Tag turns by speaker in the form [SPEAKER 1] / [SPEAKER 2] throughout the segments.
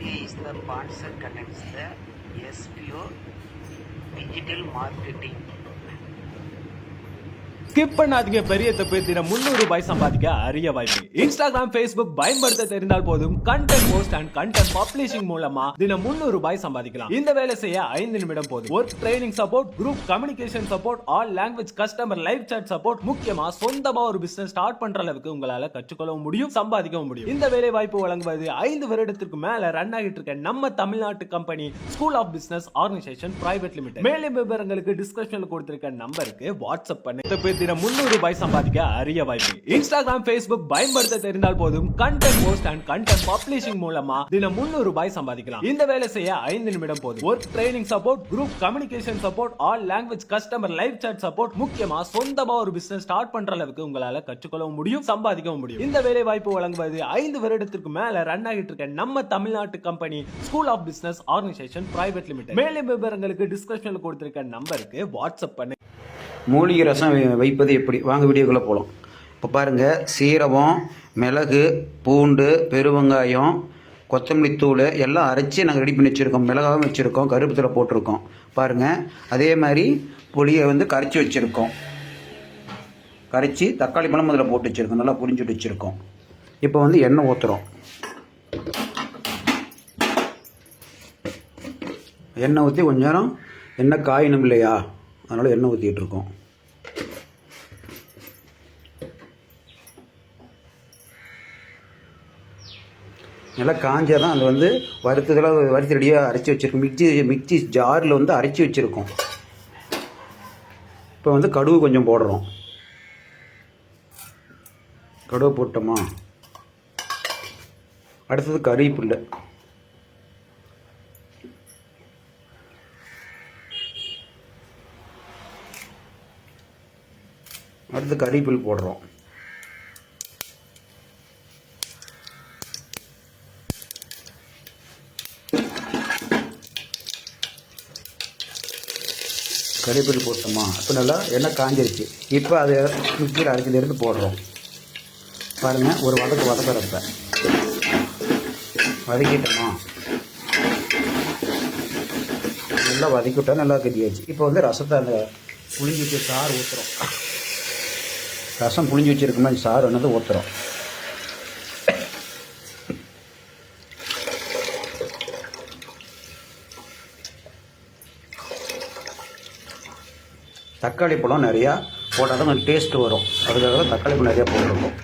[SPEAKER 1] MBA is the sponsor connects the SPO digital marketing.
[SPEAKER 2] Skip பண்ணாதீங்க. பெரிய தப்பு. தினம் 300 ரூபாய் சம்பாதிக்க அரிய வாய்ப்பு. இன்ஸ்டாகிராம், Facebook பயன்படுத்த தெரிந்தால் போதும் content post and content publishing மூலமா தினம் 300 ரூபாய் சம்பாதிக்கலாம். இந்த வேலை செய்ய 5 நிமிடம் போதும். Work training support, group communication support, all language customer live chat support, முக்கியமா சொந்தமா ஒரு பிசினஸ் ஸ்டார்ட் பண்ற அளவுக்கு உங்களால கற்றுக்கொள்ளவும் முடியும், சம்பாதிக்கவும் முடியும். இந்த வேலை வாய்ப்பு வழங்குவது 5 வருடத்திற்கு மேல ரன் ஆகிட்டு இருக்க நம்ம தமிழ்நாட்டு company school of business organisation private limited. மேலும் விவரங்களுக்கு டிஸ்கிரிப்ஷன்ல கொடுத்திருக்க நம்பருக்கு வாட்ஸ்அப் பண்ணி தினம் 300 ரூபாய் சம்பாதிக்க அரிய வாய்ப்பு. இன்ஸ்டாகிராம், Facebook பயன்படுத்த தெரிந்தால் போதும் content post and content publishing மூலமா தினம் 300 ரூபாய் சம்பாதிக்கலாம். இந்த வேலை செய்ய 5 நிமிடம் போதும். Work training support, group communication support, all language customer live chat support, முக்கியமா சொந்தமா ஒரு பிசினஸ் ஸ்டார்ட் பண்ற அளவுக்கு உங்களால கற்றுக்கொள்ளவும் முடியும், சம்பாதிக்கவும் முடியும். இந்த வேலை வாய்ப்பு வழங்குவது 5 வருடத்திற்கு மேல ரன் ஆகிட்டு இருக்க நம்ம தமிழ்நாட்டு company school of business organisation private limited. மேலும் விவரங்களுக்கு டிஸ்கிரிப்ஷன்ல கொடுத்திருக்க நம்பருக்கு வாட்ஸ்அப் பண்ணி.
[SPEAKER 3] மூலிகை ரசம் வைப்பது எப்படி, வாங்க வீடியோக்குள்ளே போகலாம். இப்போ பாருங்கள், சீரகம், மிளகு, பூண்டு, பெருவெங்காயம், கொத்தமல்லி தூள் எல்லாம் அரைச்சி நாங்கள் ரெடி பண்ணி வச்சுருக்கோம். மிளகாவும் வச்சுருக்கோம், கருவேப்பிலை போட்டிருக்கோம். பாருங்கள், அதே மாதிரி புளியை கரைச்சி வச்சுருக்கோம். கரைச்சி தக்காளி பழம் அதில் போட்டு வச்சுருக்கோம், நல்லா புரிஞ்சுட்டு வச்சுருக்கோம். இப்போ எண்ணெய் ஊற்றுறோம். எண்ணெய் ஊற்றி கொஞ்ச நேரம் எண்ணெய் காயணும் இல்லையா, அதனால் எண்ணெய் ஊற்றிட்டு இருக்கோம். நல்லா காஞ்சால் தான் அது வறுத்ததெல்லாம் வறுத்து ரெடியாக அரைச்சி வச்சுருக்கோம். மிக்சி ஜாரில் அரைச்சி வச்சுருக்கோம். இப்போ கடுகு கொஞ்சம் போடுறோம். கடுகு போட்டோமா, அடுத்தது கறிவேப்பிலை. அடுத்து கறிவேப்பிலை போடுறோம். கறிவேப்பிலை போட்டோமா, இப்போ நல்லா எண்ணெய் காஞ்சிருச்சு. இப்போ அதை மிக்சியில் அரைச்சிலேருந்து போடுறோம். பாருங்கள், ஒரு வதக்கிறப்ப வதக்கிட்டோமா, நல்லா வதக்கிவிட்டா நல்லா கட்டியாச்சு. இப்போ ரசத்தை அந்த புளிஞ்சி வச்சு சாறு ஊற்றுறோம். ரசம் புளிஞ்சி வச்சுருக்கோம்னா சாறு ஊற்றுறோம். தக்காளி பழம் நிறையா போட்டால் தான் கொஞ்சம் டேஸ்ட்டு வரும். அதுக்காக தான் தக்காளி பழம் நிறையா போட்டிருக்கோம்.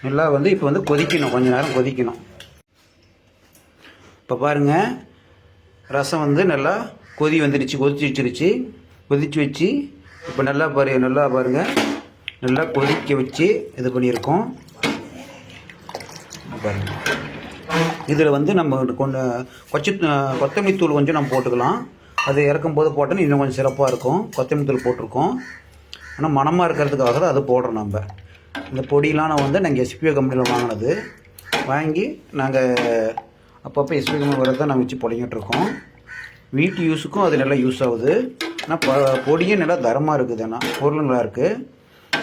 [SPEAKER 3] நல்லா இப்போ கொதிக்கணும், கொஞ்சம் நேரம் கொதிக்கணும். இப்போ பாருங்கள், ரசம் நல்லா கொதி வந்துடுச்சு, கொதிச்சு வச்சு இப்போ நல்லா பாருங்கள், நல்லா கொதிக்க வச்சு இது பண்ணியிருக்கோம். பாருங்கள், இதில் நம்ம கொத்தமல்லி தூள் கொஞ்சம் நம்ம போட்டுக்கலாம். அது இறக்கும் போது போட்டோன்னா இன்னும் கொஞ்சம் சிறப்பாக இருக்கும். கொத்தமல்லி தூள் போட்டிருக்கோம், ஆனால் மணமாக இருக்கிறதுக்காக தான் அது போடுறோம். நம்ம இந்த பொடியெலாம் நாங்கள் எஸ்பிஓ கம்பெனியில் வாங்கினது. வாங்கி நாங்கள் அப்பப்போ எஸ்பிஓ கம்பெனி வரது தான் நாங்கள் வச்சு புடங்கிட்டுருக்கோம். வீட்டு யூஸுக்கும் அது நல்லா யூஸ் ஆகுது. ஆனால் பொடியும் நல்லா தரமாக இருக்குது. ஆனால் பொருள் நல்லா இருக்குது.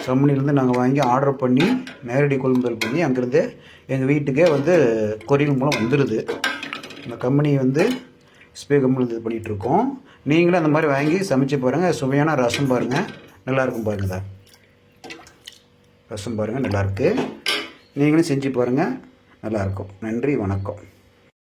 [SPEAKER 3] கம்பெனிலேருந்து நாங்கள் வாங்கி ஆர்டர் பண்ணி நேரடி கொள்முதல் பண்ணி அங்கேருந்து எங்கள் வீட்டுக்கே கொரியர் மூலம் வந்துடுது. இந்த கம்பெனி எஸ்பிஐ கம்பெனி இது பண்ணிகிட்ருக்கோம். நீங்களும் அந்த மாதிரி வாங்கி சமைச்சு பாருங்கள். சுவையான ரசம் பாருங்கள், நல்லாயிருக்கும். பாருங்கள் தான் ரசம் பாருங்கள், நல்லாயிருக்கு. நீங்களும் செஞ்சு பாருங்கள், நல்லாயிருக்கும். நன்றி, வணக்கம்.